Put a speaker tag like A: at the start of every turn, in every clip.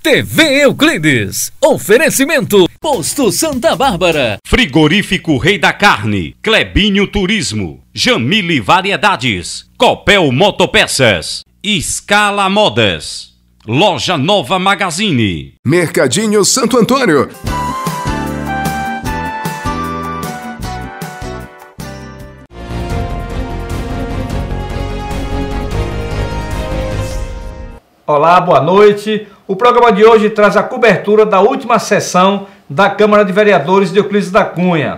A: TV Euclides. Oferecimento Posto Santa Bárbara.
B: Frigorífico Rei da Carne. Clebinho Turismo. Jamile Variedades. Copel Motopeças. Scala Modas. Loja Nova Magazine.
C: Mercadinho Santo Antônio.
D: Olá, boa noite. O programa de hoje traz a cobertura da última sessão da Câmara de Vereadores de Euclides da Cunha.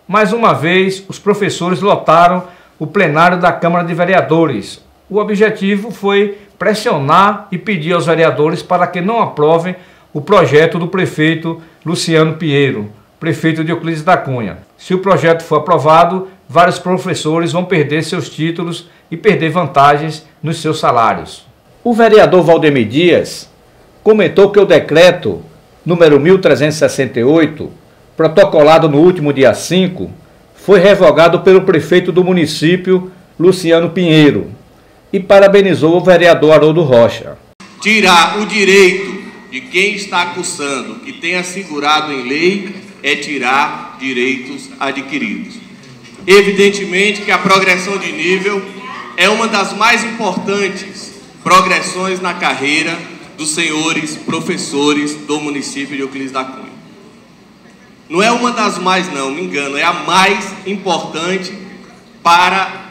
D: Mais uma vez, os professores lotaram o plenário da Câmara de Vereadores. O objetivo foi pressionar e pedir aos vereadores para que não aprovem o projeto do prefeito Luciano Pinheiro, prefeito de Euclides da Cunha. Se o projeto for aprovado, vários professores vão perder seus títulos e perder vantagens nos seus salários. O vereador Valdemir Dias comentou que o decreto número 1368, protocolado no último dia 5, foi revogado pelo prefeito do município, Luciano Pinheiro, e parabenizou o vereador Haroldo Rocha.
E: Tirar o direito de quem está acusando, que tem assegurado em lei, é tirar direitos adquiridos. Evidentemente que a progressão de nível é uma das mais importantes progressões na carreira dos senhores professores do município de Euclides da Cunha. Não é uma das mais, não, me engano, é a mais importante para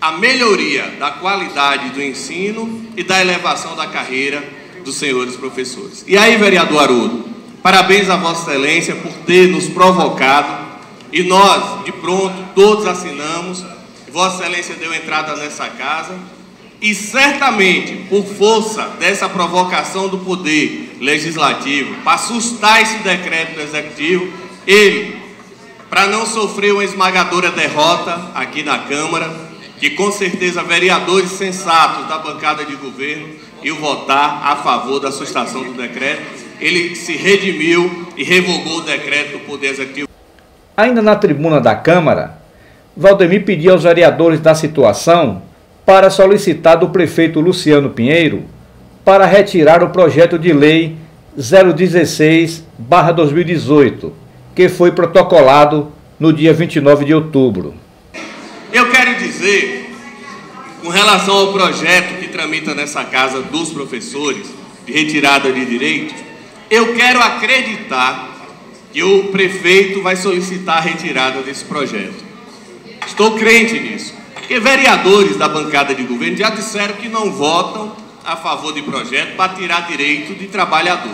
E: a melhoria da qualidade do ensino e da elevação da carreira dos senhores professores. E aí, vereador Haroldo, parabéns a Vossa Excelência por ter nos provocado e nós, de pronto, todos assinamos. Vossa Excelência deu entrada nessa casa e certamente, por força dessa provocação do Poder Legislativo, para assustar esse decreto do Executivo, ele, para não sofrer uma esmagadora derrota aqui na Câmara, que com certeza vereadores sensatos da bancada de governo iam votar a favor da sustação do decreto, ele se redimiu e revogou o decreto do Poder Executivo.
D: Ainda na tribuna da Câmara, Valdemir pediu aos vereadores da situação para solicitar do prefeito Luciano Pinheiro para retirar o projeto de lei 016/2018, que foi protocolado no dia 29 de outubro.
E: Eu quero dizer, com relação ao projeto que tramita nessa casa dos professores, de retirada de direitos, eu quero acreditar que o prefeito vai solicitar a retirada desse projeto. Estou crente nisso, porque vereadores da bancada de governo já disseram que não votam a favor de projeto para tirar direito de trabalhador.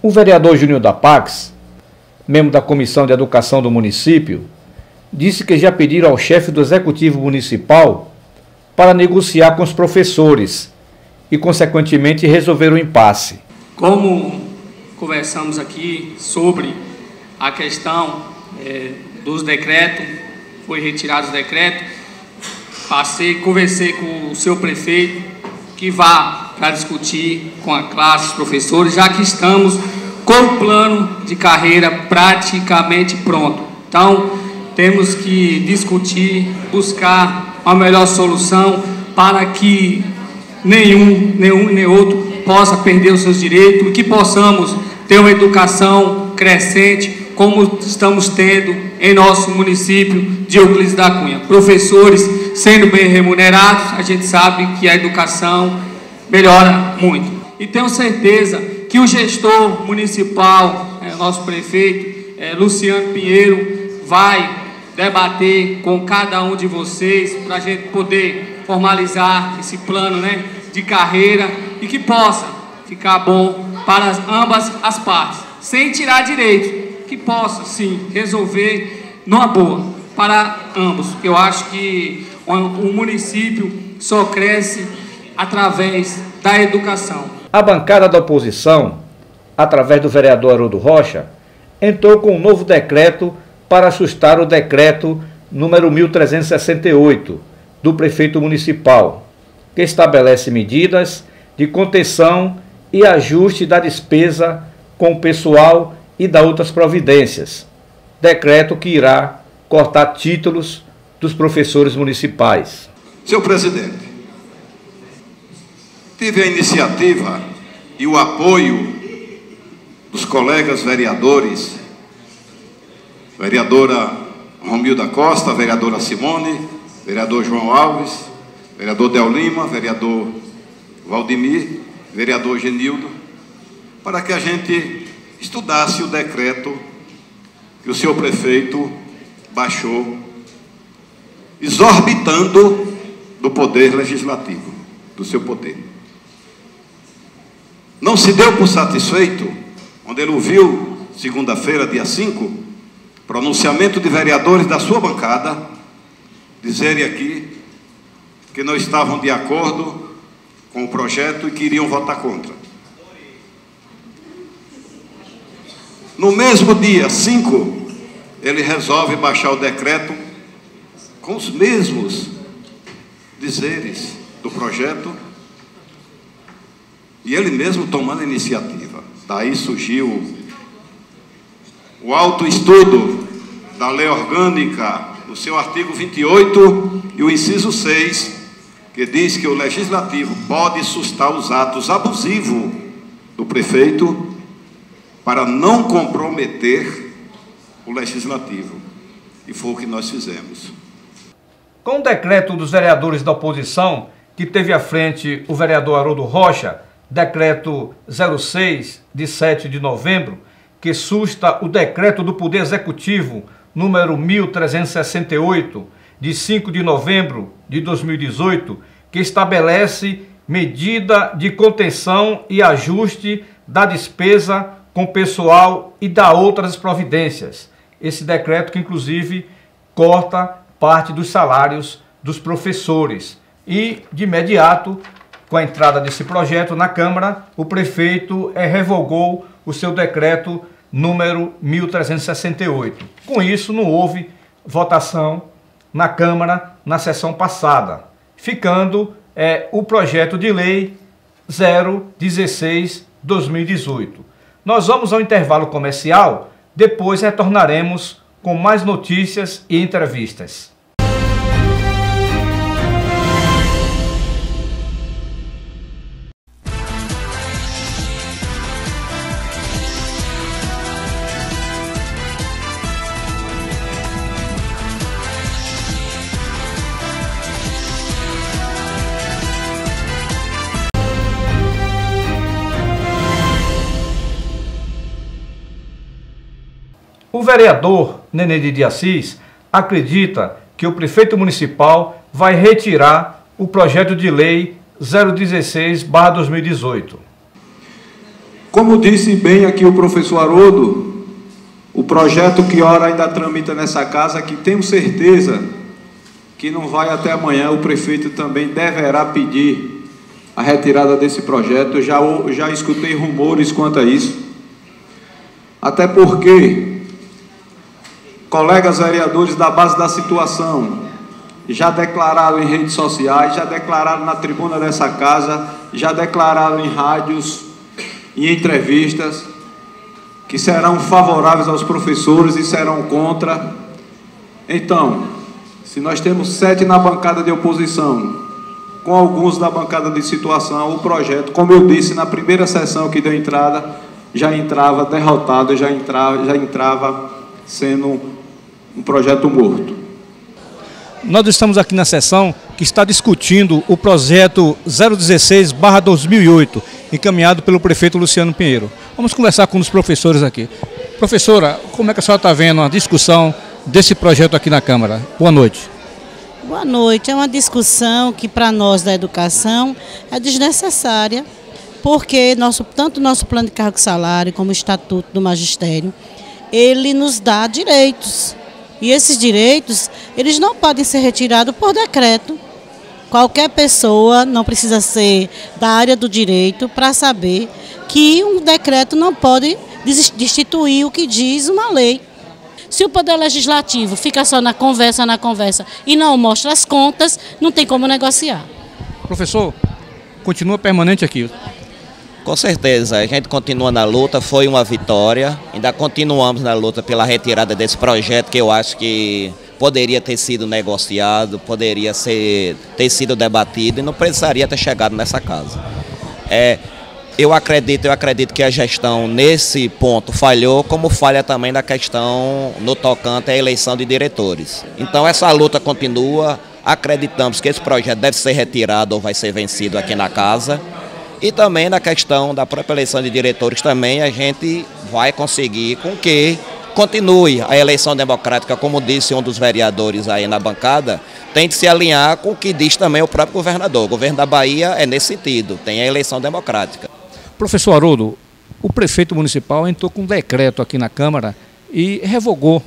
D: O vereador Júnior da Pax, membro da Comissão de Educação do município, disse que já pediram ao chefe do Executivo Municipal para negociar com os professores e, consequentemente, resolver o impasse.
F: Como conversamos aqui sobre a questão dos decretos, foi retirado os decretos, conversei com o seu prefeito, que vá para discutir com a classe, os professores, já que estamos com o plano de carreira praticamente pronto. Então, temos que discutir, buscar uma melhor solução para que nenhum nem outro possa perder os seus direitos e que possamos ter uma educação crescente, como estamos tendo em nosso município de Euclides da Cunha. Professores sendo bem remunerados, a gente sabe que a educação melhora muito. E tenho certeza que o gestor municipal, nosso prefeito, Luciano Pinheiro, vai debater com cada um de vocês para a gente poder formalizar esse plano, de carreira e que possa ficar bom para ambas as partes, sem tirar direito, que possa sim resolver numa boa para ambos. Eu acho que o município só cresce através da educação.
D: A bancada da oposição, através do vereador Haroldo Rocha, entrou com um novo decreto para ajustar o decreto número 1368 do prefeito municipal, que estabelece medidas de contenção e ajuste da despesa com o pessoal e da outras providências. Decreto que irá cortar títulos dos professores municipais.
E: Senhor presidente,
C: tive a iniciativa e o apoio dos colegas vereadores, vereadora Romilda Costa, vereadora Simone, vereador João Alves, vereador Del Lima, vereador Valdemir, vereador Genildo, para que a gente estudasse o decreto que o senhor prefeito baixou, exorbitando do poder legislativo, do seu poder. Não se deu por satisfeito, quando ele ouviu, segunda-feira, dia 5, pronunciamento de vereadores da sua bancada, dizerem aqui que não estavam de acordo com o projeto e que iriam votar contra. No mesmo dia 5, ele resolve baixar o decreto com os mesmos dizeres do projeto e ele mesmo tomando a iniciativa. Daí surgiu o autoestudo da lei orgânica, no seu artigo 28 e o inciso 6, que diz que o legislativo pode sustar os atos abusivos do prefeito para não comprometer o legislativo. E foi o que nós fizemos.
D: Com o decreto dos vereadores da oposição, que teve à frente o vereador Haroldo Rocha, decreto 06, de 7 de novembro, que susta o decreto do Poder Executivo, número 1368, de 5 de novembro de 2018, que estabelece medida de contenção e ajuste da despesa com pessoal e dá outras providências. Esse decreto que, inclusive, corta parte dos salários dos professores. E, de imediato, com a entrada desse projeto na Câmara, o prefeito revogou o seu decreto número 1368. Com isso, não houve votação na Câmara na sessão passada, ficando o projeto de lei 016/2018. Nós vamos ao intervalo comercial, depois retornaremos com mais notícias e entrevistas. O vereador Nenê de Assis acredita que o prefeito municipal vai retirar o projeto de lei 016/2018.
G: Como disse bem aqui o professor Haroldo, o projeto que ora ainda tramita nessa casa, que tenho certeza que não vai até amanhã, o prefeito também deverá pedir a retirada desse projeto. Eu já escutei rumores quanto a isso, até porque colegas vereadores da base da situação já declararam em redes sociais, já declararam na tribuna dessa casa, já declararam em rádios e entrevistas que serão favoráveis aos professores e serão contra. Então, se nós temos 7 na bancada de oposição, com alguns da bancada de situação, o projeto, como eu disse na primeira sessão que deu entrada, já entrava derrotado, já entrava sendo um projeto morto.
D: Nós estamos aqui na sessão que está discutindo o projeto 016/2008, encaminhado pelo prefeito Luciano Pinheiro. Vamos conversar com os professores aqui. Professora, como é que a senhora está vendo a discussão desse projeto aqui na Câmara? Boa noite.
H: Boa noite. É uma discussão que para nós da educação é desnecessária, porque tanto o nosso plano de cargo e salário como o Estatuto do Magistério, ele nos dá direitos. E esses direitos, eles não podem ser retirados por decreto. Qualquer pessoa não precisa ser da área do direito para saber que um decreto não pode destituir o que diz uma lei. Se o Poder Legislativo fica só na conversa e não mostra as contas, não tem como negociar.
D: Professor, continua permanente aqui.
I: Com certeza, a gente continua na luta, foi uma vitória, ainda continuamos na luta pela retirada desse projeto que eu acho que poderia ter sido negociado, poderia ter sido debatido e não precisaria ter chegado nessa casa. Eu acredito que a gestão nesse ponto falhou, como falha também na questão no tocante à eleição de diretores. Então essa luta continua, acreditamos que esse projeto deve ser retirado ou vai ser vencido aqui na casa. E também na questão da própria eleição de diretores também a gente vai conseguir com que continue a eleição democrática, como disse um dos vereadores aí na bancada, tem de se alinhar com o que diz também o próprio governador. O governo da Bahia é nesse sentido, tem a eleição democrática.
D: Professor Haroldo, o prefeito municipal entrou com um decreto aqui na Câmara e revogou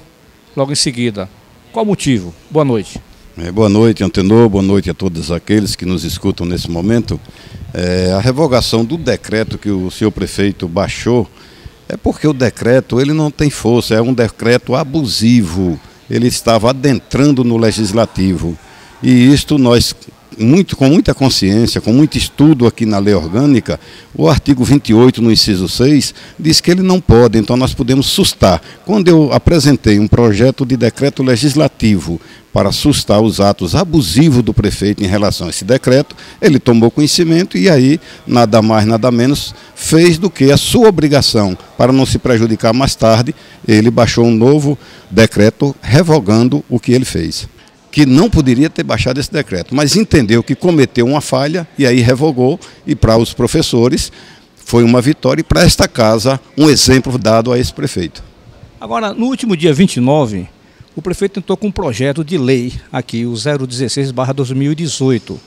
D: logo em seguida. Qual o motivo? Boa noite.
C: Boa noite, Antenor, boa noite a todos aqueles que nos escutam nesse momento. A revogação do decreto que o senhor prefeito baixou é porque o decreto ele não tem força, é um decreto abusivo, ele estava adentrando no legislativo. E isto nós, com muita consciência, com muito estudo aqui na lei orgânica, o artigo 28, no inciso 6, diz que ele não pode, então nós podemos sustar. Quando eu apresentei um projeto de decreto legislativo para sustar os atos abusivos do prefeito em relação a esse decreto, ele tomou conhecimento e aí, nada mais, nada menos, fez do que a sua obrigação, para não se prejudicar mais tarde, ele baixou um novo decreto revogando o que ele fez. Que não poderia ter baixado esse decreto, mas entendeu que cometeu uma falha e aí revogou, e para os professores foi uma vitória e para esta casa um exemplo dado a esse prefeito.
D: Agora, no último dia 29, o prefeito entrou com um projeto de lei aqui, o 016/2018,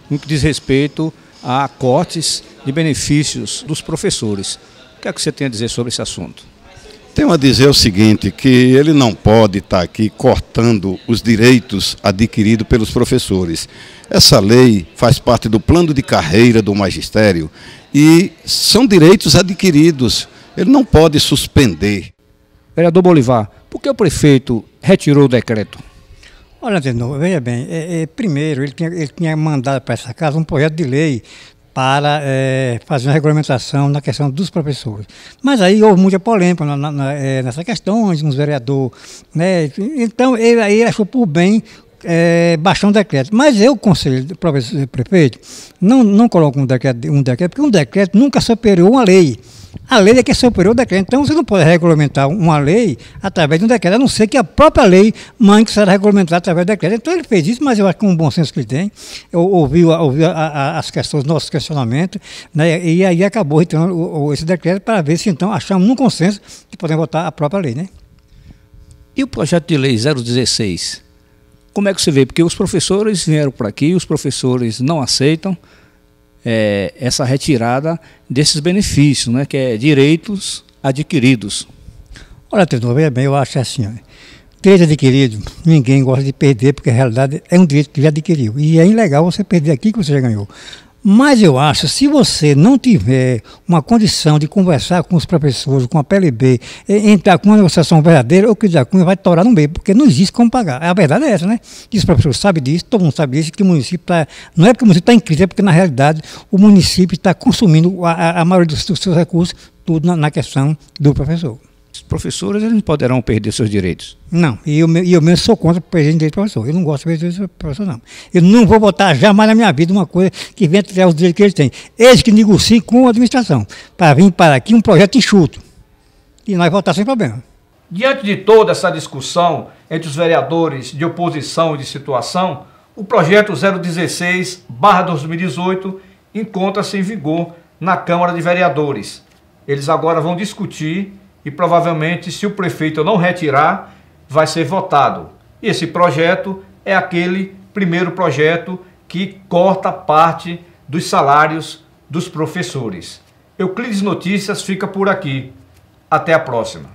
D: no que diz respeito a cortes de benefícios dos professores. O que é que você tem a dizer sobre esse assunto?
C: Tenho a dizer o seguinte, que ele não pode estar aqui cortando os direitos adquiridos pelos professores. Essa lei faz parte do plano de carreira do magistério e são direitos adquiridos. Ele não pode suspender.
D: Vereador Bolivar, por que o prefeito retirou o decreto?
J: Olha, Antenor, veja bem, primeiro ele tinha mandado para essa casa um projeto de lei para fazer uma regulamentação na questão dos professores. Mas aí houve muita polêmica nessa questão, uns vereadores, né? Então ele achou por bem baixar um decreto. Mas eu, conselho do prefeito, não coloco um decreto, porque um decreto nunca superou uma lei. A lei é que superou o decreto. Então você não pode regulamentar uma lei através de um decreto, a não ser que a própria lei mande que será regulamentada através do decreto. Então ele fez isso, mas eu acho que com o bom senso que ele tem, ouviu as questões, nossos questionamentos, né, e aí acabou retirando esse decreto para ver se então achamos num consenso que podemos votar a própria lei, né?
D: E o projeto de lei 016? Como é que você vê? Porque os professores vieram por aqui, os professores não aceitam essa retirada desses benefícios, né, que é direitos adquiridos.
J: Olha, Tenor, veja bem, eu acho assim, direito adquirido, ninguém gosta de perder, porque a realidade é um direito que já adquiriu. E é ilegal você perder aqui que você já ganhou. Mas eu acho, se você não tiver uma condição de conversar com os professores, com a PLB, entrar com uma negociação verdadeira, o que da Cunha vai torar no meio, porque não existe como pagar. A verdade é essa, né? E os professores sabem disso, todo mundo sabe disso, que o município não é porque o município está em crise, é porque na realidade o município está consumindo a maioria dos seus recursos, tudo na questão do professor.
D: Os professores eles poderão perder seus direitos?
J: Não, e eu mesmo sou contra perder direito do professor. Eu não gosto de perder direito do professor, não. Eu não vou votar jamais na minha vida uma coisa que venha tirar os direitos que eles têm. Eles que negociem com a administração, para vir para aqui um projeto enxuto. E nós votar sem problema.
D: Diante de toda essa discussão entre os vereadores de oposição e de situação, o projeto 016/2018 encontra-se em vigor na Câmara de Vereadores. Eles agora vão discutir e provavelmente, se o prefeito não retirar, vai ser votado. E esse projeto é aquele primeiro projeto que corta parte dos salários dos professores. Euclides Notícias fica por aqui. Até a próxima.